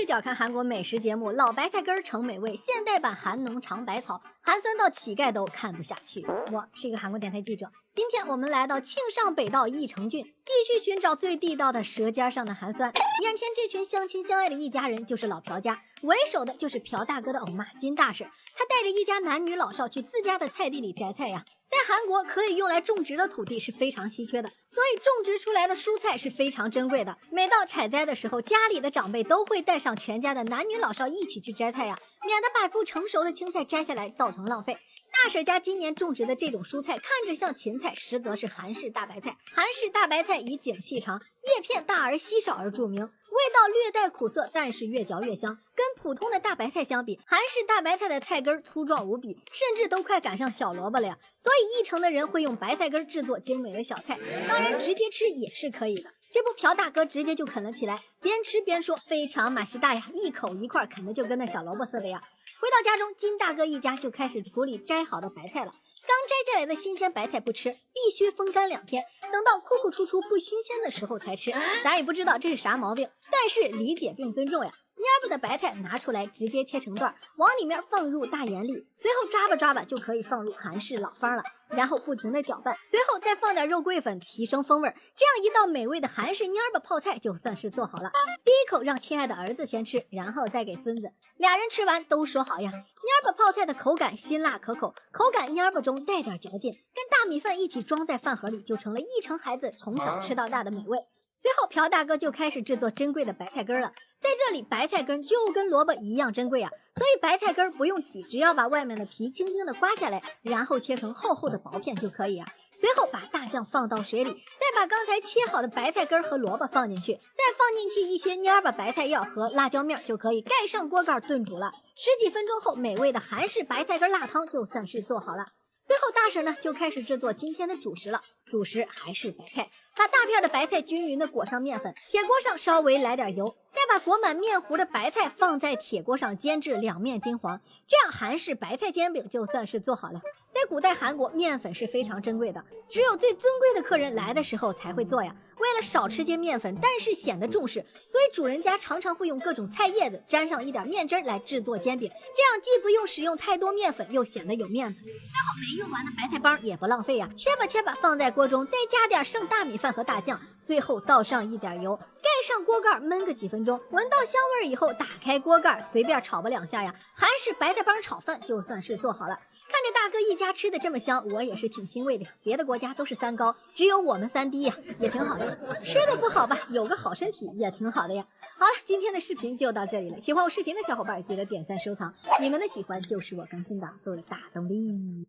脚看韩国美食节目，老白菜根儿成美味，现代版韩农尝百草，寒酸到乞丐都看不下去。我是一个韩国电台记者，今天我们来到庆尚北道义城郡，继续寻找最地道的舌尖上的寒酸。眼前这群相亲相爱的一家人就是老朴家，为首的就是朴大哥的欧妈金大婶，他带着一家男女老少去自家的菜地里摘菜呀。在韩国，可以用来种植的土地是非常稀缺的，所以种植出来的蔬菜是非常珍贵的。每到采摘的时候，家里的长辈都会带上全家的男女老少一起去摘菜呀，免得把不成熟的青菜摘下来造成浪费。大婶家今年种植的这种蔬菜看着像芹菜，实则是韩式大白菜。韩式大白菜以茎细长，叶片大而稀少而著名，味道略带苦涩，但是越嚼越香。跟普通的大白菜相比，韩式大白菜的菜根粗壮无比，甚至都快赶上小萝卜了呀。所以义城的人会用白菜根制作精美的小菜，当然直接吃也是可以的。这不，朴大哥直接就啃了起来，边吃边说非常马西大呀，一口一块啃的就跟那小萝卜似的呀。回到家中，金大哥一家就开始处理摘好的白菜了。刚摘下来的新鲜白菜不吃，必须风干2天，等到哭哭出出不新鲜的时候才吃。咱也不知道这是啥毛病，但是理解并尊重呀。蔫巴的白菜拿出来，直接切成段，往里面放入大盐粒，随后抓吧就可以放入韩式老方了，然后不停的搅拌，随后再放点肉桂粉提升风味，这样一道美味的韩式蔫巴泡菜就算是做好了。第一口让亲爱的儿子先吃，然后再给孙子，俩人吃完都说好呀。蔫巴泡菜的口感辛辣可口，口感蔫巴中带点嚼劲，跟大米饭一起装在饭盒里，就成了义城孩子从小吃到大的美味。随后朴大哥就开始制作珍贵的白菜根了，在这里白菜根就跟萝卜一样珍贵啊，所以白菜根不用洗，只要把外面的皮轻轻的刮下来，然后切成厚厚的薄片就可以啊。随后把大酱放到水里，再把刚才切好的白菜根和萝卜放进去，再放进去一些蔫巴白菜叶和辣椒面，就可以盖上锅盖炖煮了。10几分钟后，美味的韩式白菜根辣汤就算是做好了。最后大婶呢就开始制作今天的主食了，主食还是白菜，把大片的白菜均匀的裹上面粉，铁锅上稍微来点油，再把裹满面糊的白菜放在铁锅上煎至两面金黄，这样韩式白菜煎饼就算是做好了。在古代韩国，面粉是非常珍贵的，只有最尊贵的客人来的时候才会做呀。为了少吃些面粉，但是显得重视，所以主人家常常会用各种菜叶子沾上一点面汁来制作煎饼，这样既不用使用太多面粉，又显得有面子。最后没用完的白菜帮也不浪费呀，切吧放在锅中，再加点剩大米饭和大酱，最后倒上一点油，盖上锅盖焖个几分钟，闻到香味以后打开锅盖，随便炒吧2下呀，韩式白菜帮炒饭就算是做好了。看着大哥一家吃的这么香，我也是挺欣慰的呀。别的国家都是3高，只有我们3低呀，也挺好的。吃的不好吧，有个好身体也挺好的呀。好了，今天的视频就到这里了。喜欢我视频的小伙伴记得点赞收藏，你们的喜欢就是我更新的做的大动力。